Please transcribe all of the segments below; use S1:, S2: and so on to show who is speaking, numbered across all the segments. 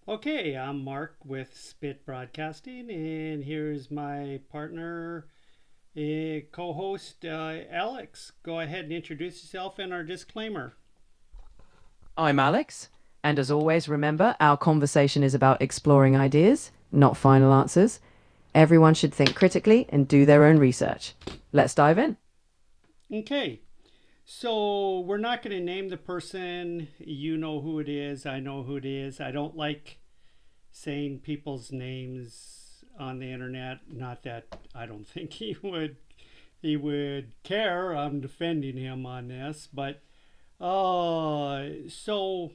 S1: Okay, I'm Mark with Spit Broadcasting, and here's my partner, co host, Alex. Go ahead and introduce yourself and our disclaimer.
S2: I'm Alex, and as always, remember our conversation is about exploring ideas, not final answers. Everyone should think critically and do their own research. Let's dive in.
S1: Okay, so we're not going to name the person. You know who it is. I know who it is. I don't like saying people's names on the internet. Not that I don't think he would care. I'm defending him on this, but so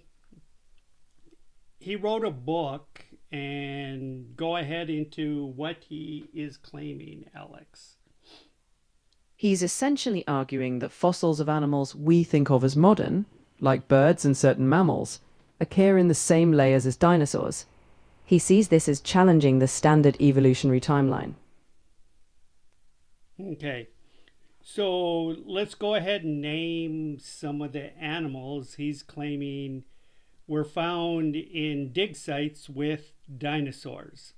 S1: he wrote a book and go ahead into what he is claiming, Alex.
S2: He's essentially arguing that fossils of animals we think of as modern, like birds and certain mammals, occur in the same layers as dinosaurs. He sees this as challenging the standard evolutionary timeline.
S1: Okay, so let's go ahead and name some of the animals he's claiming were found in dig sites with dinosaurs.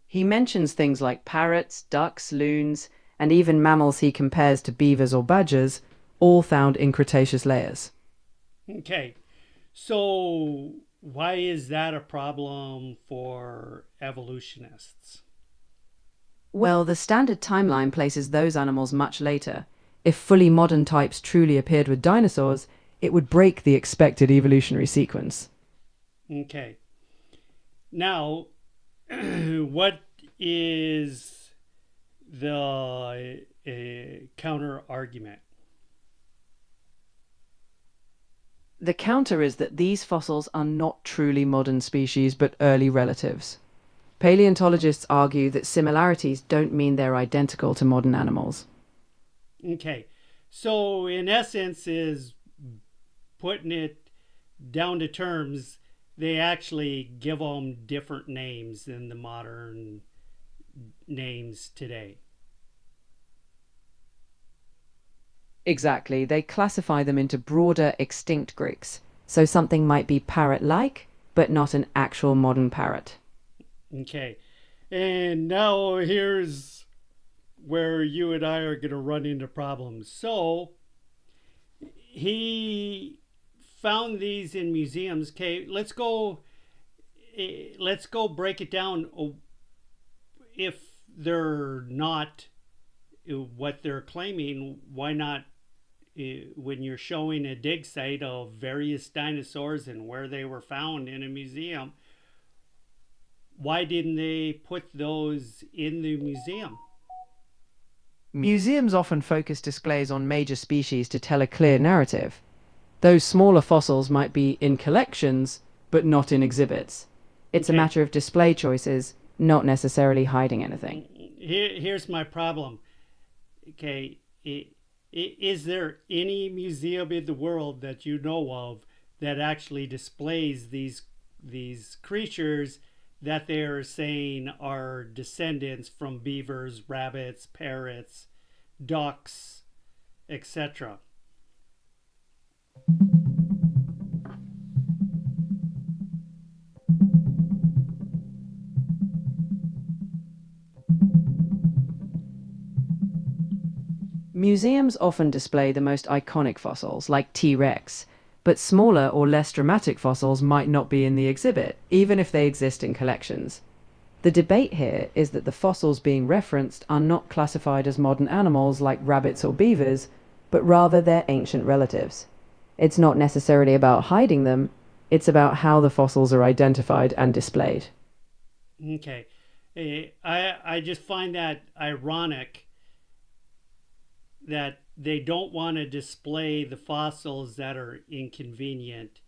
S2: He mentions things like parrots, ducks, loons, and even mammals he compares to beavers or badgers, all found in Cretaceous layers.
S1: Okay, so why is that a problem for evolutionists?
S2: Well, the standard timeline places those animals much later. If fully modern types truly appeared with dinosaurs, it would break the expected evolutionary sequence.
S1: Okay, now what is the counter argument?
S2: The counter is that these fossils are not truly modern species but early relatives. Paleontologists argue that similarities don't mean they're identical to modern animals.
S1: Okay, so in essence, is putting it down to terms, they actually give them different names than the modern names today.
S2: Exactly, they classify them into broader extinct groups. So something might be parrot like, but not an actual modern parrot.
S1: Okay, and now here's where you and I are going to run into problems. So he found these in museums. Okay, let's go break it down. If they're not what they're claiming, why not? When you're showing a dig site of various dinosaurs and where they were found in a museum, why didn't they put those in the museum?
S2: Museums often focus displays on major species to tell a clear narrative. Those smaller fossils might be in collections, but not in exhibits. It's a
S1: Okay,
S2: matter of display choices, not necessarily hiding anything.
S1: here's my problem. Okay, is there any museum in the world that you know of that actually displays these creatures that they are saying are descendants from beavers, rabbits, parrots, ducks, etc.?
S2: Museums often display the most iconic fossils, like T. rex, but smaller or less dramatic fossils might not be in the exhibit, even if they exist in collections. The debate here is that the fossils being referenced are not classified as modern animals like rabbits or beavers, but rather their ancient relatives. It's not necessarily about hiding them, it's about how the fossils are identified and displayed.
S1: Okay, I just find that ironic that they don't want to display the fossils that are inconvenient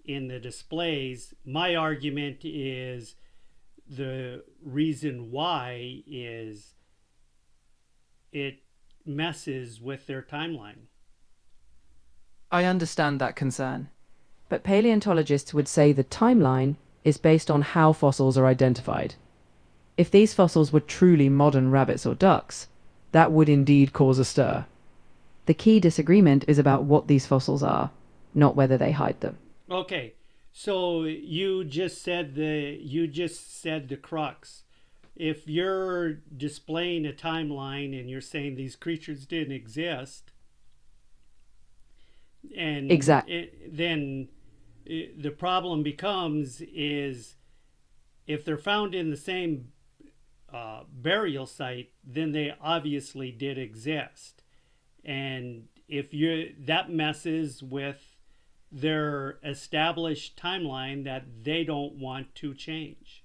S1: in the displays. My argument is the reason why is it messes with their timeline.
S2: I understand that concern, but paleontologists would say the timeline is based on how fossils are identified. If these fossils were truly modern rabbits or ducks, that would indeed cause a stir. The key disagreement is about what these fossils are, not whether they hide them.
S1: Okay, So you just said the crux. If you're displaying a timeline and you're saying these creatures didn't exist, and
S2: Exactly.
S1: then the problem becomes is if they're found in the same burial site, then they obviously did exist. And if you that messes with their established timeline that they don't want to change.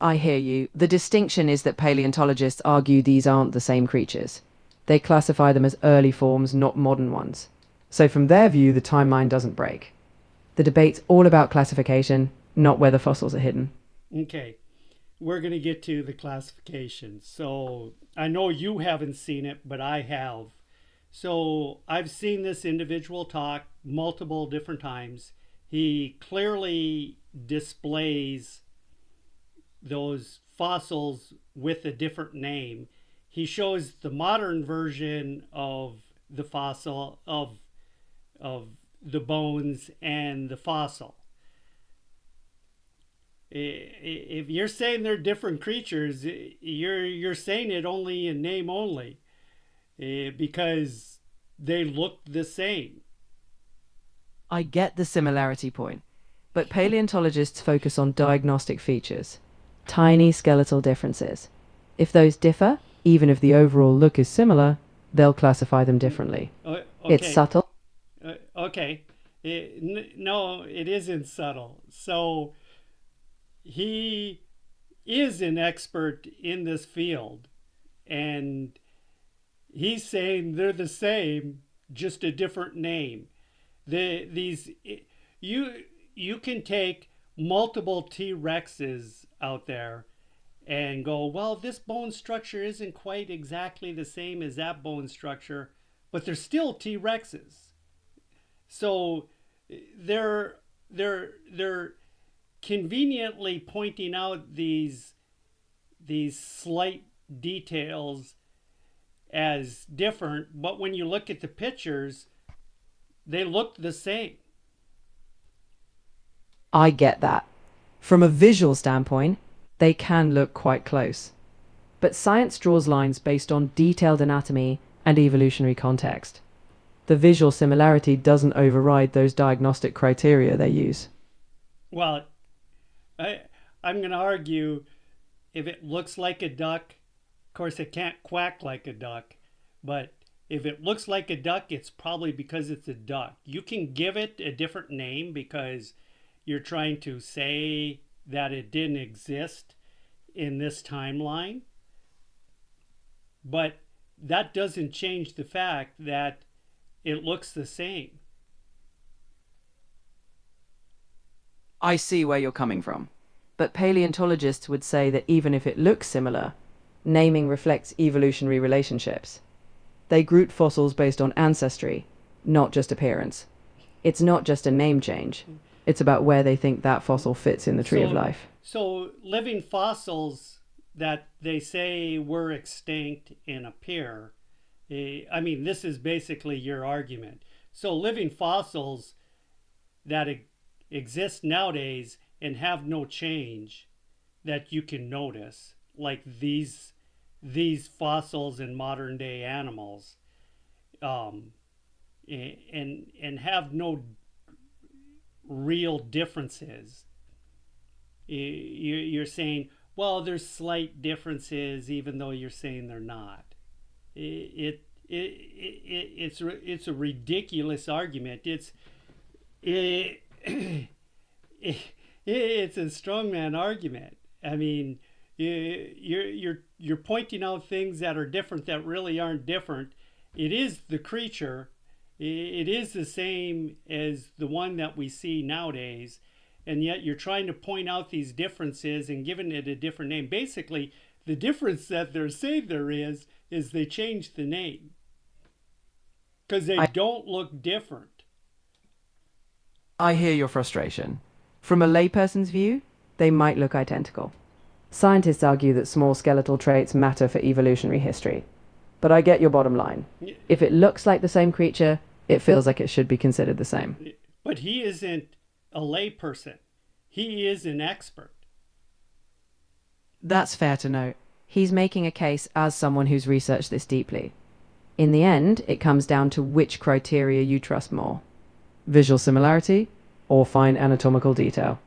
S2: I hear you. The distinction is that paleontologists argue these aren't the same creatures. They classify them as early forms, not modern ones. So, from their view, the timeline doesn't break. The debate's all about classification, not where the fossils are hidden.
S1: Okay, we're going to get to the classification. So I know you haven't seen it, but I have. So I've seen this individual talk multiple different times. He clearly displays those fossils with a different name. He shows the modern version of the fossil of the bones and the fossil. If you're saying they're different creatures, you're saying it only in name only, because they look the same.
S2: I get the similarity point, but paleontologists focus on diagnostic features, tiny skeletal differences. If those differ, even if the overall look is similar, they'll classify them differently. It's
S1: Okay,
S2: subtle.
S1: okay. No, it isn't subtle. So he is an expert in this field, and he's saying they're the same, just a different name. These you you can take multiple T Rexes out there and go, well, this bone structure isn't quite exactly the same as that bone structure, but they're still T Rexes. So they're they're conveniently pointing out these slight details as different, but when you look at the pictures, they look the same.
S2: I get that. From a visual standpoint, they can look quite close. But science draws lines based on detailed anatomy and evolutionary context. The visual similarity doesn't override those diagnostic criteria they use.
S1: Well, I, I'm going to argue if it looks like a duck, of course, it can't quack like a duck, but if it looks like a duck, it's probably because it's a duck. You can give it a different name because you're trying to say that it didn't exist in this timeline, but that doesn't change the fact that it looks the same.
S2: I see where you're coming from. But paleontologists would say that even if it looks similar, naming reflects evolutionary relationships. They group fossils based on ancestry, not just appearance. It's not just a name change, it's about where they think that fossil fits in the tree of
S1: So,
S2: life.
S1: so living fossils that they say were extinct and appear. I mean, this is basically your argument. So living fossils that exist nowadays and have no change that you can notice, like these fossils in modern day animals, um, and have no real differences. You're saying, well, there's slight differences, even though you're saying they're not. It's a ridiculous argument. It, it's a strongman argument. I mean, you're pointing out things that are different that really aren't different. It is the creature. It is the same as the one that we see nowadays, and yet you're trying to point out these differences and giving it a different name. Basically, the difference that they're saying there is they changed the name because they
S2: I,
S1: don't look different.
S2: I hear your frustration. From a layperson's view, they might look identical. Scientists argue that small skeletal traits matter for evolutionary history. But I get your bottom line. If it looks like the same creature, It feels like it should be considered the same.
S1: But he isn't a layperson. He is an expert.
S2: That's fair to note. He's making a case as someone who's researched this deeply. In the end, it comes down to which criteria you trust more: visual similarity or fine anatomical detail.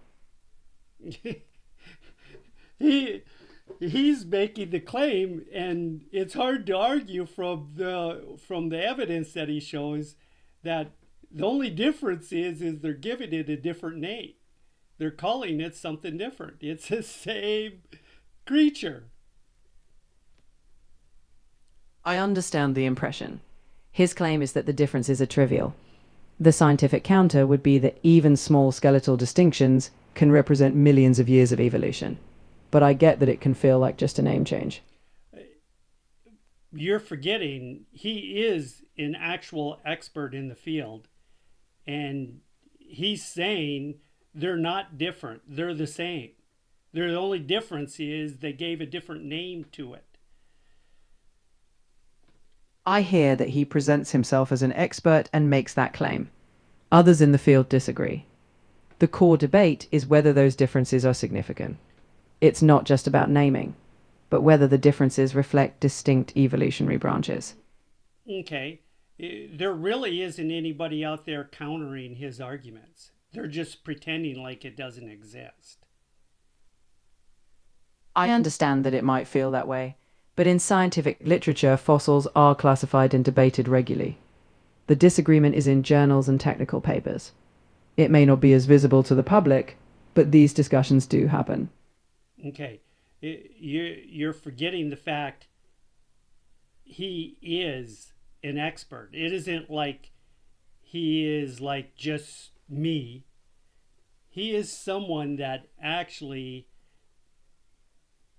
S1: he he's making the claim, and it's hard to argue from the evidence that he shows that the only difference is they're giving it a different name. They're calling it something different. It's the same creature.
S2: I understand the impression. His claim is that the differences are trivial. The scientific counter would be that even small skeletal distinctions can represent millions of years of evolution. But I get that it can feel like just a name change.
S1: You're forgetting he is an actual expert in the field, and he's saying they're not different. They're the same. The only difference is they gave a different name to it.
S2: I hear that he presents himself as an expert and makes that claim. Others in the field disagree. The core debate is whether those differences are significant. It's not just about naming, but whether the differences reflect distinct evolutionary branches.
S1: Okay, there really isn't anybody out there countering his arguments. They're just pretending like it doesn't exist.
S2: I understand that it might feel that way, but in scientific literature, fossils are classified and debated regularly. The disagreement is in journals and technical papers. It may not be as visible to the public, but these discussions do happen.
S1: Okay, you're forgetting the fact he is an expert. It isn't like he is like just me. He is someone that actually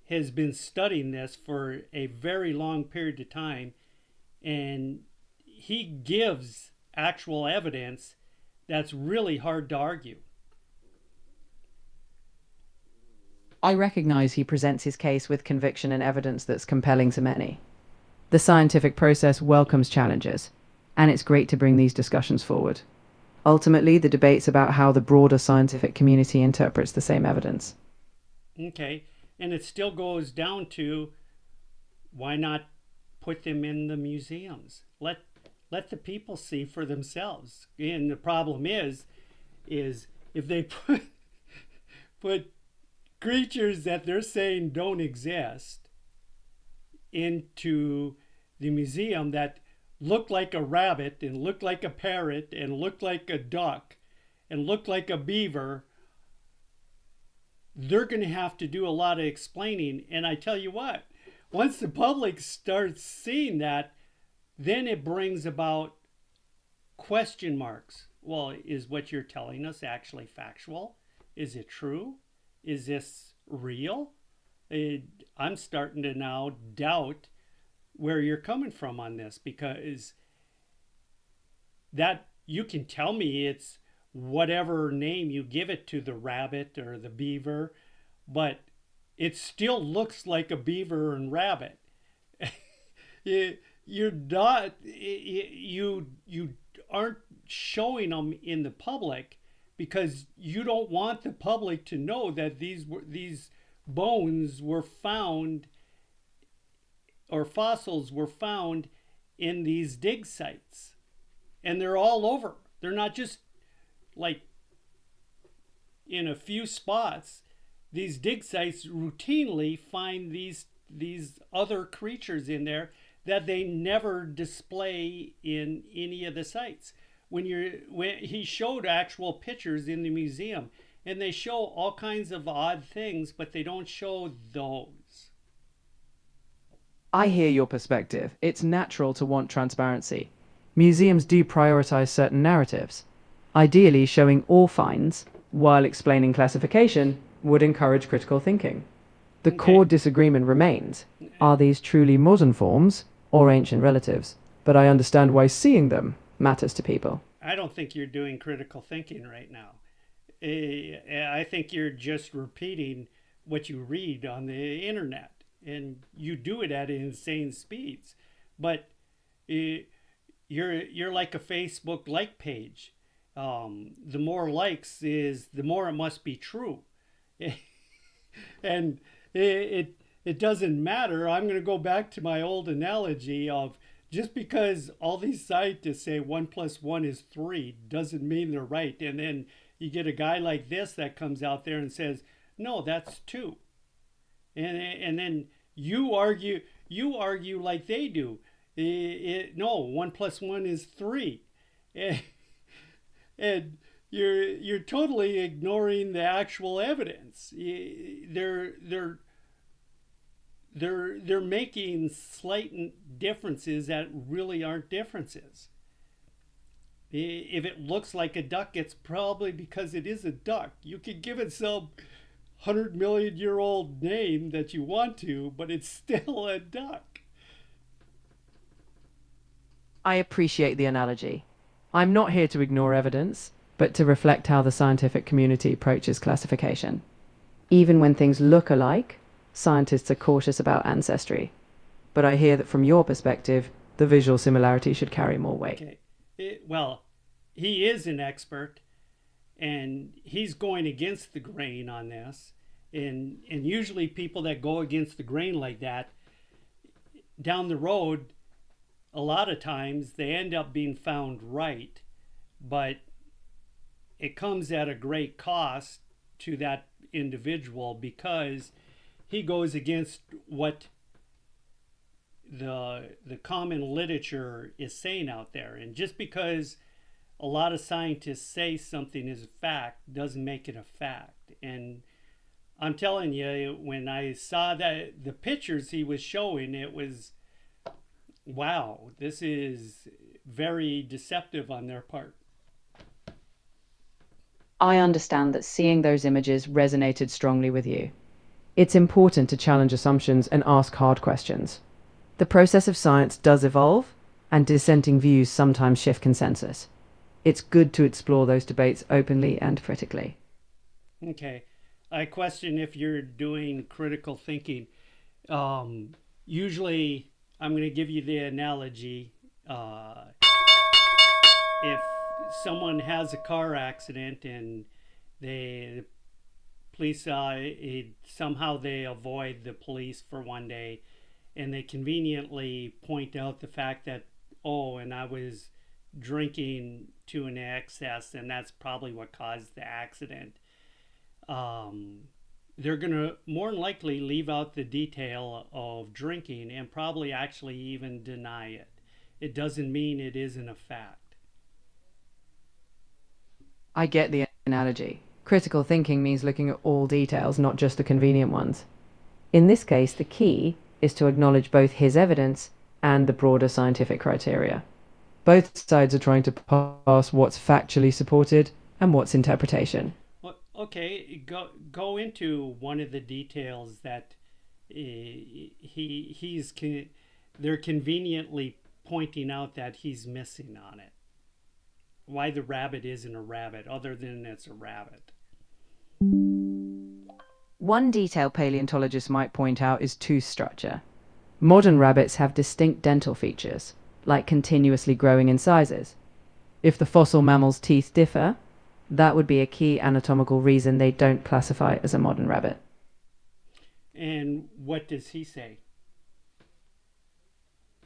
S1: has been studying this for a very long period of time, and he gives actual evidence that's really hard to argue.
S2: I recognize he presents his case with conviction and evidence that's compelling to many. The scientific process welcomes challenges, and it's great to bring these discussions forward. Ultimately, the debate's about how the broader scientific community interprets the same evidence.
S1: Okay, and it still goes down to why not put them in the museums? Let the people see for themselves. And the problem is if they put creatures that they're saying don't exist into the museum that look like a rabbit and look like a parrot and look like a duck and look like a beaver, they're going to have to do a lot of explaining. And I tell you what, once the public starts seeing that, then it brings about question marks. Well, is what you're telling us actually factual? Is it true? Is this real? I'm starting to now doubt where you're coming from on this, because that you can tell me it's whatever name you give it to the rabbit or the beaver, but it still looks like a beaver and rabbit. You're not you aren't showing them in the public because you don't want the public to know that these bones were found, or fossils were found, in these dig sites, and they're all over. They're not just like in a few spots. These dig sites routinely find these other creatures in there that they never display in any of the sites. When he showed actual pictures in the museum, and they show all kinds of odd things, but they don't show those.
S2: I hear your perspective. It's natural to want transparency. Museums do prioritize certain narratives. Ideally, showing all finds, while explaining classification, would encourage critical thinking. The core
S1: Okay.
S2: disagreement remains: are these truly modern forms or ancient relatives? But I understand why seeing them matters to people.
S1: I don't think you're doing critical thinking right now. I think you're just repeating what you read on the internet, and you do it at insane speeds. But you're like a Facebook like page. The more likes is the more it must be true, and it doesn't matter. I'm going to go back to my old analogy of just because all these scientists say 1 plus 1 is 3 doesn't mean they're right. And then you get a guy like this that comes out there and says, no, that's 2. And then you argue like they do. No, 1 plus 1 is 3. And you're totally ignoring the actual evidence. They're making slight differences that really aren't differences. If it looks like a duck, it's probably because it is a duck. You could give it some 100 million-year-old name that you want to, but it's still a duck.
S2: I appreciate the analogy. I'm not here to ignore evidence, but to reflect how the scientific community approaches classification. Even when things look alike, scientists are cautious about ancestry. But I hear that from your perspective, the visual similarity should carry more weight.
S1: Okay. Well, he is an expert, and he's going against the grain on this. And usually people that go against the grain like that, down the road, a lot of times they end up being found right, but it comes at a great cost to that individual because he goes against what the common literature is saying out there. And just because a lot of scientists say something is a fact doesn't make it a fact. And I'm telling you, when I saw that the pictures he was showing, it was wow, this is very deceptive on their part.
S2: I understand that seeing those images resonated strongly with you. It's important to challenge assumptions and ask hard questions. The process of science does evolve, and dissenting views sometimes shift consensus. It's good to explore those debates openly and critically.
S1: Okay. I question if you're doing critical thinking. Usually, I'm going to give you the analogy. If someone has a car accident and the police somehow they avoid the police for one day, and they conveniently point out the fact that, oh, and I was drinking to an excess, and that's probably what caused the accident. They're going to more than likely leave out the detail of drinking and probably actually even deny it. It doesn't mean it isn't a fact.
S2: I get the analogy. Critical thinking means looking at all details, not just the convenient ones. In this case, the key is to acknowledge both his evidence and the broader scientific criteria. Both sides are trying to pass what's factually supported and what's interpretation.
S1: Well, okay, go into one of the details that he's they're conveniently pointing out that he's missing on it. Why the rabbit isn't a rabbit, other than it's a rabbit.
S2: One detail paleontologists might point out is tooth structure. Modern rabbits have distinct dental features, like continuously growing in sizes. If the fossil mammal's teeth differ, that would be a key anatomical reason they don't classify as a modern rabbit.
S1: And what does he say?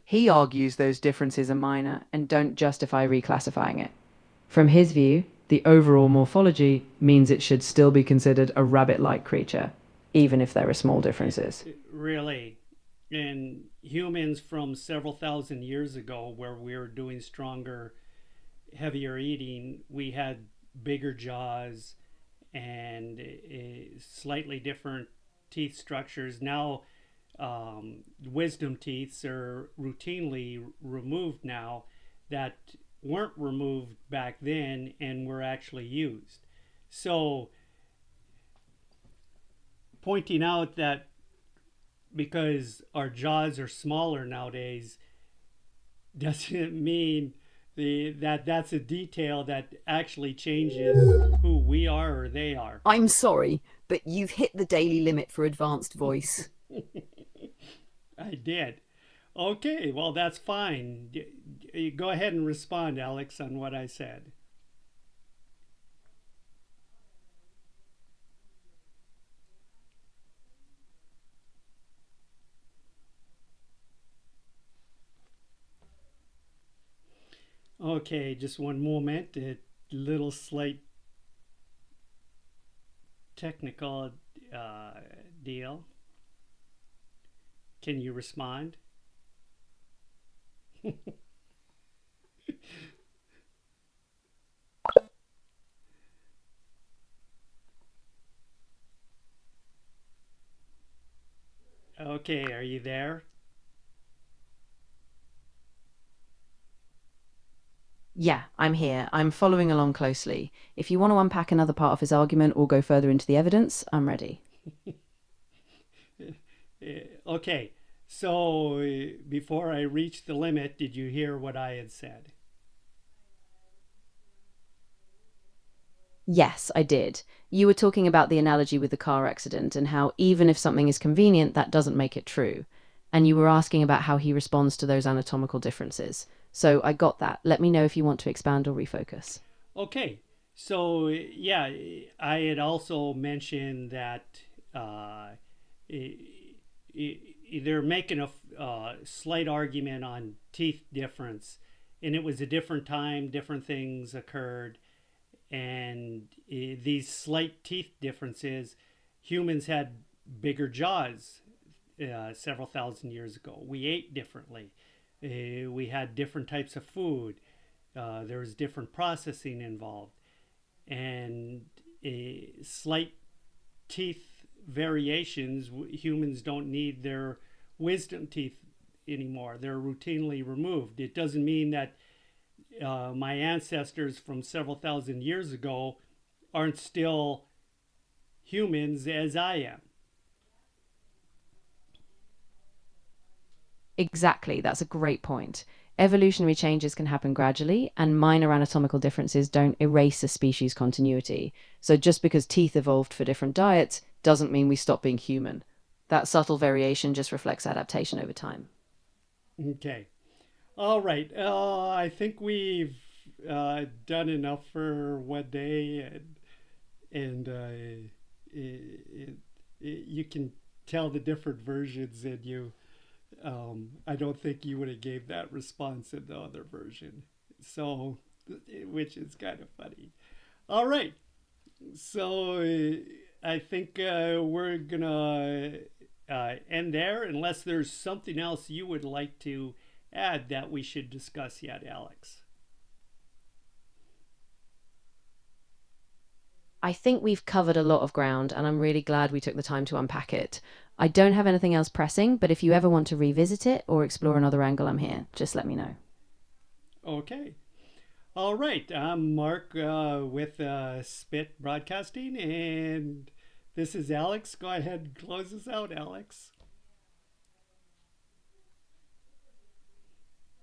S2: He argues those differences are minor and don't justify reclassifying it. From his view, the overall morphology means it should still be considered a rabbit-like creature, even if there are small differences.
S1: Really? And humans from several thousand years ago, where we were doing stronger, heavier eating, we had bigger jaws and slightly different teeth structures. Now, wisdom teeth are routinely removed now that weren't removed back then and were actually used. So, pointing out that because our jaws are smaller nowadays doesn't mean that's a detail that actually changes who we are or they are.
S3: I'm sorry, but you've hit the daily limit for advanced voice.
S1: I did. Okay, well, that's fine. Go ahead and respond, Alex, on what I said. Okay, just one moment. A little slight technical uh, deal. Can you respond? Okay, are you there?
S2: Yeah, I'm here. I'm following along closely. If you want to unpack another part of his argument or go further into the evidence, I'm ready.
S1: Okay, so before I reached the limit, did you hear what I had said?
S2: Yes, I did. You were talking about the analogy with the car accident and how even if something is convenient, that doesn't make it true. And you were asking about how he responds to those anatomical differences. So I got that. Let me know if you want to expand or refocus.
S1: Okay, so yeah, I had also mentioned that uh, they're making a slight argument on teeth difference, and it was a different time, different things occurred, and these slight teeth differences, humans had bigger jaws several thousand years ago. We ate differently. We had different types of food. There was different processing involved, and slight teeth variations. Humans don't need their wisdom teeth anymore. They're routinely removed. It doesn't mean that my ancestors from several thousand years ago aren't still humans as I am.
S2: Exactly, that's a great point. Evolutionary changes can happen gradually, and minor anatomical differences don't erase a species' continuity. So just because teeth evolved for different diets doesn't mean we stop being human. That subtle variation just reflects adaptation over time.
S1: Okay. All right. I think we've done enough for one day, and you can tell the different versions, and I don't think you would have gave that response in the other version. So, which is kind of funny. All right. So I think we're gonna end there, unless there's something else you would like to add that we should discuss yet, Alex.
S2: I think we've covered a lot of ground, and I'm really glad we took the time to unpack it. I don't have anything else pressing, but if you ever want to revisit it or explore another angle, I'm here. Just let me know.
S1: Okay. All right. I'm Mark with Spit Broadcasting, and this is Alex. Go ahead and close us out, Alex.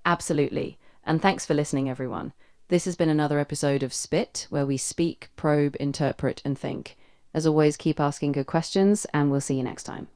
S2: Absolutely. And thanks for listening, everyone. This has been another episode of Spit, where we speak, probe, interpret, and think. As always, keep asking good questions, and we'll see you next time.